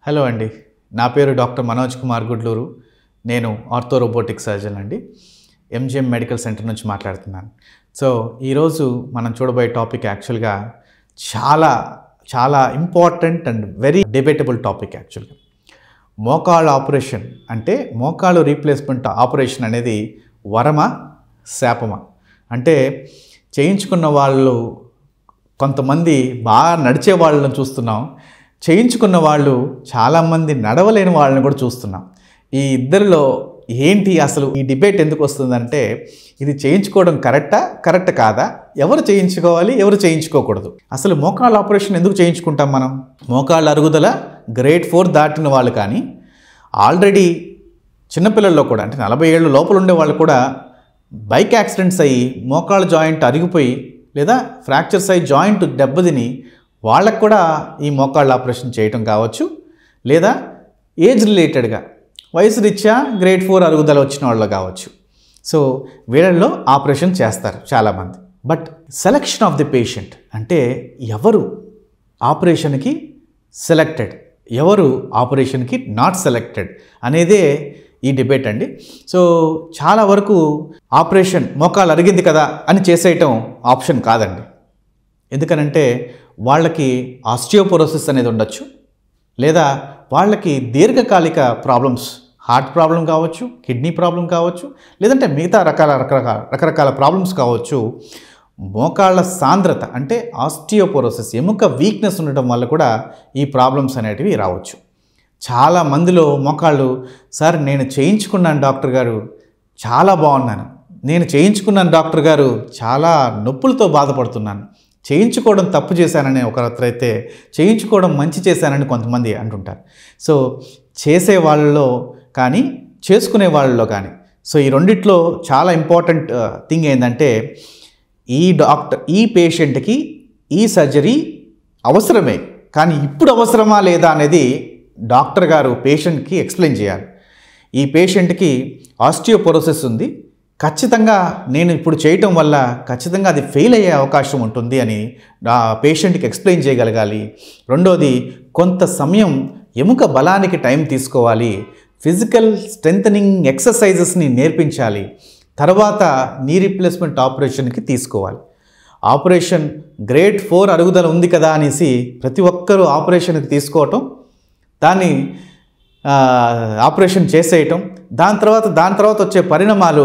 Hello అండి, నా పేరు డాక్టర్ మనోజ్ కుమార్ గుడ్లూరు. నేను ఆర్థో రోబోటిక్ సర్జన్ అండి. ఎంజిఎం మెడికల్ సెంటర్ నుంచి మాట్లాడుతున్నాను. సో ఈరోజు మనం చూడబోయే టాపిక్ యాక్చువల్గా చాలా చాలా important and very debatable topic. యాక్చువల్గా మోకాళ్ళ ఆపరేషన్ అంటే మోకాళ్ళు రీప్లేస్మెంట్ ఆపరేషన్ అనేది వరమా శాపమా అంటే చేయించుకున్న వాళ్ళు కొంతమంది బాగా నడిచే వాళ్ళని చూస్తున్నాం, చేయించుకున్న వాళ్ళు చాలామంది నడవలేని వాళ్ళని కూడా చూస్తున్నాం. ఈ ఇద్దరిలో ఏంటి అసలు ఈ డిబేట్ ఎందుకు వస్తుందంటే, ఇది చేయించుకోవడం కరెక్ట్ కాదా, ఎవరు చేయించుకోవాలి ఎవరు చేయించుకోకూడదు, అసలు మోకాళ్ళ ఆపరేషన్ ఎందుకు చేయించుకుంటాం మనం? మోకాళ్ళ అరుగుదల గ్రేడ్ 4 దాటిన వాళ్ళు కానీ, ఆల్రెడీ చిన్నపిల్లల్లో కూడా అంటే 40 ఏళ్ళు లోపల ఉండే వాళ్ళు కూడా బైక్ యాక్సిడెంట్స్ అయ్యి మోకాళ్ళ జాయింట్ అరిగిపోయి లేదా ఫ్రాక్చర్స్ అయ్యి జాయింట్ దెబ్బతిని వాళ్ళకు కూడా ఈ మోకాళ్ళ ఆపరేషన్ చేయటం కావచ్చు, లేదా ఏజ్ రిలేటెడ్గా వయసు రీత్యా గ్రేడ్ 4 అరుగుదల వచ్చిన వాళ్ళు కావచ్చు. సో వీళ్ళల్లో ఆపరేషన్ చేస్తారు చాలామంది. But selection of the patient అంటే ఎవరు ఆపరేషన్కి సెలెక్టెడ్, ఎవరు ఆపరేషన్కి నాట్ సెలెక్టెడ్ అనేదే ఈ డిబేట్ అండి. సో చాలా వరకు ఆపరేషన్ మోకాలు అరిగింది కదా అని చేసేయటం ఆప్షన్ కాదండి. ఎందుకనంటే వాళ్ళకి ఆస్టియోపోరోసిస్ అనేది ఉండొచ్చు, లేదా వాళ్ళకి దీర్ఘకాలిక ప్రాబ్లమ్స్, హార్ట్ ప్రాబ్లం కావచ్చు, కిడ్నీ ప్రాబ్లం కావచ్చు, లేదంటే మిగతా రకరకాల ప్రాబ్లమ్స్ కావచ్చు. మోకాళ్ళ సాంద్రత అంటే ఆస్టియోపోరోసిస్, ఎముక వీక్నెస్ ఉండటం వల్ల కూడా ఈ ప్రాబ్లమ్స్ అనేటివి రావచ్చు. చాలా మందిలో మోకాళ్ళు, సార్ నేను చేయించుకున్నాను డాక్టర్ గారు, చాలా బాగున్నాను, నేను చేయించుకున్నాను డాక్టర్ గారు, చాలా నొప్పులతో బాధపడుతున్నాను, చేయించుకోవడం తప్పు చేశానని ఒకరైతే చేయించుకోవడం మంచి చేశానని కొంతమంది అంటుంటారు. సో చేసే వాళ్ళలో కానీ చేసుకునే వాళ్ళలో కానీ, సో ఈ రెండిట్లో చాలా ఇంపార్టెంట్ థింగ్ ఏంటంటే, ఈ పేషెంట్కి ఈ సర్జరీ అవసరమే, కానీ ఇప్పుడు అవసరమా లేదా అనేది డాక్టర్ గారు పేషెంట్కి ఎక్స్ప్లెయిన్ చేయాలి. ఈ పేషెంట్కి ఆస్టియోపోరోసిస్ ఉంది, ఖచ్చితంగా నేను ఇప్పుడు చేయటం వల్ల ఖచ్చితంగా అది ఫెయిల్ అయ్యే అవకాశం ఉంటుంది అని పేషెంట్కి ఎక్స్ప్లెయిన్ చేయగలగాలి. రెండోది, కొంత సమయం ఎముక బలానికి టైం తీసుకోవాలి, ఫిజికల్ స్ట్రెంథనింగ్ ఎక్సర్సైజెస్ని నేర్పించాలి, తర్వాత నీ రీప్లేస్మెంట్ ఆపరేషన్కి తీసుకోవాలి. ఆపరేషన్ గ్రేడ్ 4 అరుగుదల ఉంది కదా అనేసి ప్రతి ఒక్కరూ ఆపరేషన్కి తీసుకోవటం, దాన్ని ఆపరేషన్ చేసేయటం, దాని తర్వాత వచ్చే పరిణామాలు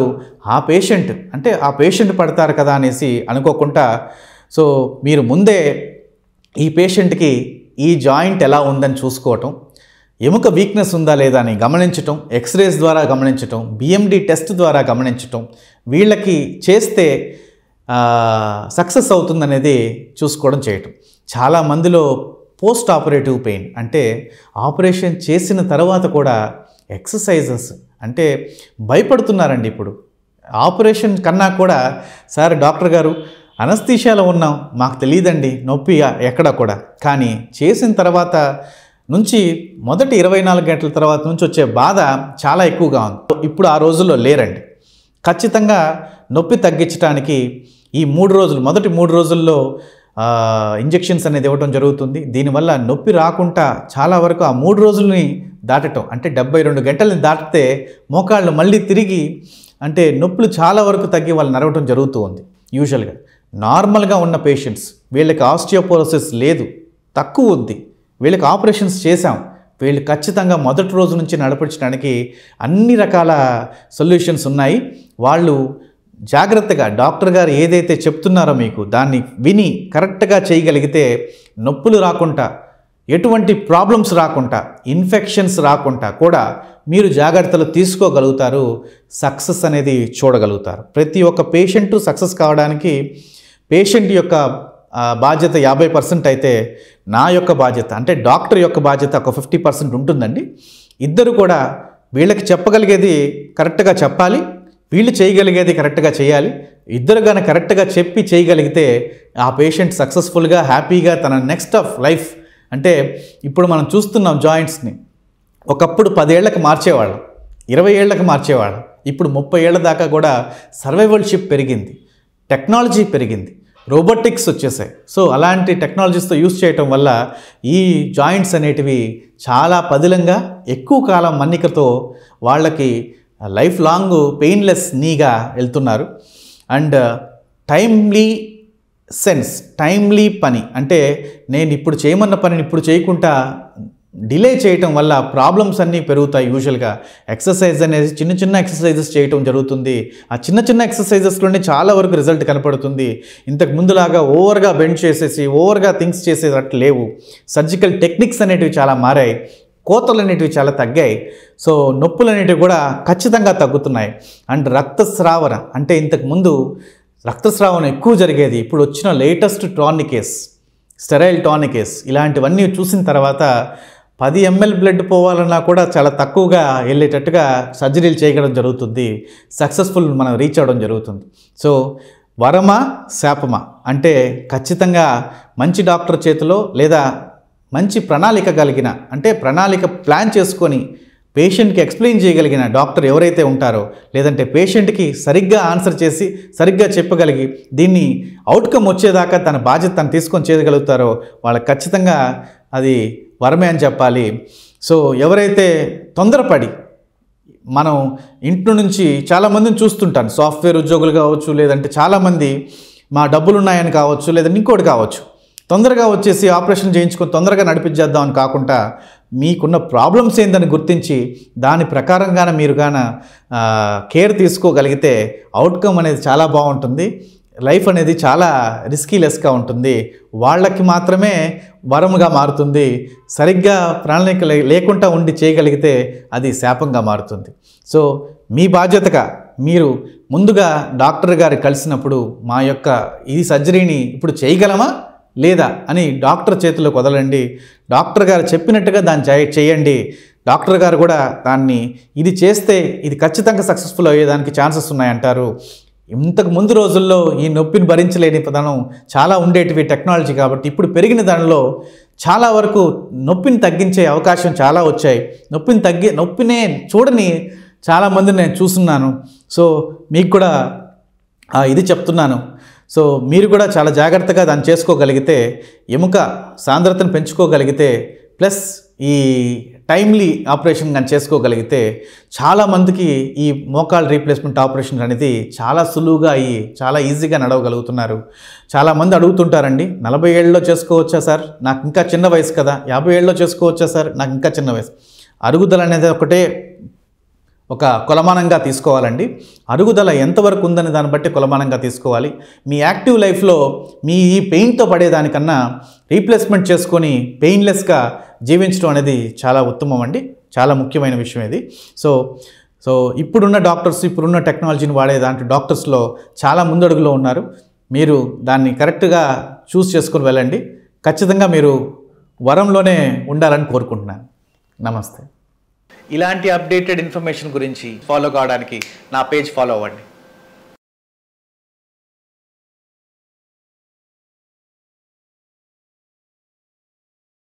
ఆ పేషెంట్ పడతారు కదా అనేసి అనుకోకుండా, సో మీరు ముందే ఈ పేషెంట్కి ఈ జాయింట్ ఎలా ఉందని చూసుకోవటం, ఎముక వీక్నెస్ ఉందా లేదా అని గమనించటం, ఎక్స్రేస్ ద్వారా గమనించటం, బిఎండి టెస్ట్ ద్వారా గమనించటం, వీళ్ళకి చేస్తే సక్సెస్ అవుతుందనేది చూసుకోవడం చేయటం. చాలామందిలో పోస్ట్ ఆపరేటివ్ పెయిన్ అంటే ఆపరేషన్ చేసిన తర్వాత కూడా ఎక్సర్సైజెస్ అంటే భయపడుతున్నారండి. ఇప్పుడు ఆపరేషన్ కన్నా కూడా, సార్ డాక్టర్ గారు అనస్థీషియాలో ఉన్నాం, మాకు తెలియదండి నొప్పి ఎక్కడ కూడా, కానీ చేసిన తర్వాత నుంచి మొదటి 24 గంటల తర్వాత నుంచి వచ్చే బాధ చాలా ఎక్కువగా ఉంది. ఇప్పుడు ఆ రోజుల్లో లేరండి. ఖచ్చితంగా నొప్పి తగ్గించడానికి ఈ మొదటి 3 రోజుల్లో ఇంజెక్షన్స్ అనేది ఇవ్వడం జరుగుతుంది. దీనివల్ల నొప్పి రాకుండా చాలా వరకు ఆ 3 రోజులని దాటటం అంటే 72 గంటలని దాటితే మోకాళ్ళు మళ్ళీ తిరిగి అంటే నొప్పులు చాలా వరకు తగ్గి వాళ్ళు నడవటం జరుగుతూ ఉంది. యూజువల్గా నార్మల్గా ఉన్న పేషెంట్స్, వీళ్ళకి ఆస్టియోపోరోసిస్ లేదు, తక్కువ ఉంది, వీళ్ళకి ఆపరేషన్స్ చేశాం, వీళ్ళు ఖచ్చితంగా మొదటి రోజు నుంచి నడిపించడానికి అన్ని రకాల సొల్యూషన్స్ ఉన్నాయి. వాళ్ళు జాగ్రత్తగా డాక్టర్ గారు ఏదైతే చెప్తున్నారో మీకు దాన్ని విని కరెక్ట్గా చేయగలిగితే నొప్పులు రాకుండా, ఎటువంటి ప్రాబ్లమ్స్ రాకుండా, ఇన్ఫెక్షన్స్ రాకుండా కూడా మీరు జాగ్రత్తలు తీసుకోగలుగుతారు, సక్సెస్ అనేది చూడగలుగుతారు. ప్రతి ఒక్క పేషెంట్ సక్సెస్ కావడానికి పేషెంట్ యొక్క బాధ్యత 50% అయితే, నా యొక్క బాధ్యత అంటే డాక్టర్ యొక్క బాధ్యత ఒక 50% ఉంటుందండి. ఇద్దరు కూడా వీళ్ళకి చెప్పగలిగేది కరెక్ట్గా చెప్పాలి, వీళ్ళు చేయగలిగేది కరెక్ట్గా చేయాలి. ఇద్దరు కానీ కరెక్ట్గా చెప్పి చేయగలిగితే ఆ పేషెంట్ సక్సెస్ఫుల్గా హ్యాపీగా తన నెక్స్ట్ ఆఫ్ లైఫ్ అంటే ఇప్పుడు మనం చూస్తున్నాం జాయింట్స్ని, ఒకప్పుడు 10 ఏళ్లకు మార్చేవాళ్ళం, 20 ఏళ్లకు మార్చేవాళ్ళం, ఇప్పుడు 30 ఏళ్ల దాకా కూడా సర్వైవల్షిప్ పెరిగింది, టెక్నాలజీ పెరిగింది, రోబోటిక్స్ వచ్చేసాయి. సో అలాంటి టెక్నాలజీస్తో యూస్ చేయటం వల్ల ఈ జాయింట్స్ అనేటివి చాలా పదిలంగా ఎక్కువ కాలం మన్నికతో వాళ్ళకి లైఫ్ లాంగ్ పెయిన్లెస్ నీగా వెళ్తున్నారు. అండ్ టైమ్లీ పని అంటే నేను ఇప్పుడు చేయమన్న పనిని ఇప్పుడు చేయకుండా డిలే చేయటం వల్ల ప్రాబ్లమ్స్ అన్నీ పెరుగుతాయి. యూజువల్గా ఎక్సర్సైజ్ అనేది చిన్న ఎక్సర్సైజెస్ చేయటం జరుగుతుంది. ఆ చిన్న ఎక్సర్సైజెస్లోనే చాలా వరకు రిజల్ట్ కనపడుతుంది. ఇంతకు ముందులాగా ఓవర్గా బెండ్ చేసేసి ఓవర్గా థింగ్స్ చేసేటట్టు లేవు. సర్జికల్ టెక్నిక్స్ అనేటివి చాలా మారాయి. కోతలు అనేటివి చాలా తగ్గాయి. సో నొప్పులు అనేటివి కూడా ఖచ్చితంగా తగ్గుతున్నాయి. అండ్ రక్తస్రావణ అంటే ఇంతకుముందు రక్తస్రావణ ఎక్కువ జరిగేది. ఇప్పుడు వచ్చిన లేటెస్ట్ టానికేస్, స్టెరైల్ టానికేస్ ఇలాంటివన్నీ చూసిన తర్వాత 10 ml బ్లడ్ పోవాలన్నా కూడా చాలా తక్కువగా వెళ్ళేటట్టుగా సర్జరీలు చేయడం జరుగుతుంది. సక్సెస్ఫుల్ మనం రీచ్ అవ్వడం జరుగుతుంది. సో వరమా శాపమా అంటే ఖచ్చితంగా మంచి డాక్టర్ చేతిలో లేదా మంచి ప్రణాళిక కలిగిన అంటే ప్రణాళిక ప్లాన్ చేసుకొని పేషెంట్కి ఎక్స్ప్లెయిన్ చేయగలిగిన డాక్టర్ ఎవరైతే ఉంటారో లేదంటే పేషెంట్కి సరిగ్గా ఆన్సర్ చేసి సరిగ్గా చెప్పగలిగి దీన్ని అవుట్కమ్ వచ్చేదాకా తన బాధ్యత తను తీసుకొని చేయగలుగుతారో వాళ్ళకి ఖచ్చితంగా అది వరమే అని చెప్పాలి. సో ఎవరైతే తొందరపడి మనం ఇంట్లో నుంచి చాలామందిని చూస్తుంటాను, సాఫ్ట్వేర్ ఉద్యోగులు కావచ్చు, లేదంటే చాలామంది మా డబ్బులు ఉన్నాయని కావచ్చు, లేదంటే ఇంకోటి కావచ్చు, తొందరగా వచ్చేసి ఆపరేషన్ చేయించుకొని తొందరగా నడిపించేద్దామని కాకుండా మీకున్న ప్రాబ్లమ్స్ ఏందని గుర్తించి దాని ప్రకారంగానే మీరు కేర్ తీసుకోగలిగితే అవుట్కమ్ అనేది చాలా బాగుంటుంది. లైఫ్ అనేది చాలా రిస్కీలెస్గా ఉంటుంది. వాళ్ళకి మాత్రమే వరముగా మారుతుంది. సరిగ్గా ప్రణాళిక లేకుండా ఉండి చేయగలిగితే అది శాపంగా మారుతుంది. సో మీ బాధ్యతగా మీరు ముందుగా డాక్టర్ గారు కలిసినప్పుడు మా యొక్క ఈ సర్జరీని ఇప్పుడు చేయగలమా లేదా అని డాక్టర్ చేతిలోకి వదలండి. డాక్టర్ గారు చెప్పినట్టుగా దాన్ని చేయండి. డాక్టర్ గారు కూడా దాన్ని ఇది చేస్తే ఇది ఖచ్చితంగా సక్సెస్ఫుల్ అయ్యేదానికి ఛాన్సెస్ ఉన్నాయంటారు. ఇంతకు ముందు రోజుల్లో ఈ నొప్పిని భరించలేని పదనం చాలా ఉండేటివి టెక్నాలజీ కాబట్టి ఇప్పుడు పెరిగిన దానిలో చాలా వరకు నొప్పిని తగ్గించే అవకాశం చాలా వచ్చాయి. నొప్పినే చూడని చాలామందిని నేను చూస్తున్నాను. సో మీకు కూడా ఇది చెప్తున్నాను. సో మీరు కూడా చాలా జాగ్రత్తగా దాన్ని చేసుకోగలిగితే ఎముక సాంద్రతను పెంచుకోగలిగితే ప్లస్ ఈ టైమ్లీ ఆపరేషన్ కానీ చేసుకోగలిగితే చాలామందికి ఈ మోకాలు రీప్లేస్మెంట్ ఆపరేషన్ అనేది చాలా సులువుగా అయ్యి చాలా ఈజీగా నడవగలుగుతున్నారు. చాలామంది అడుగుతుంటారండి, 40 ఏళ్ళలో చేసుకోవచ్చా సార్, నాకు ఇంకా చిన్న వయసు కదా, 50 ఏళ్ళలో చేసుకోవచ్చా సార్, నాకు ఇంకా చిన్న వయసు. అరుగుదల అనేది ఒకటే ఒక కొలమానంగా తీసుకోవాలండి. అరుగుదల ఎంతవరకు ఉందని దాన్ని బట్టి కొలమానంగా తీసుకోవాలి. మీ యాక్టివ్ లైఫ్లో మీ ఈ పెయిన్తో పడేదానికన్నా రీప్లేస్మెంట్ చేసుకొని పెయిన్లెస్గా జీవించడం అనేది చాలా ఉత్తమం అండి. చాలా ముఖ్యమైన విషయం ఇది. సో ఇప్పుడున్న డాక్టర్స్ ఇప్పుడున్న టెక్నాలజీని వాడే దాంట్లో డాక్టర్స్లో చాలా ముందడుగులో ఉన్నారు. మీరు దాన్ని కరెక్ట్గా చూస్ చేసుకొని వెళ్ళండి. ఖచ్చితంగా మీరు వరంలోనే ఉండాలని కోరుకుంటున్నాను. నమస్తే. ఇలాంటి అప్డేటెడ్ ఇన్ఫర్మేషన్ గురించి ఫాలో కావడానికి నా పేజ్ ఫాలో అవ్వండి.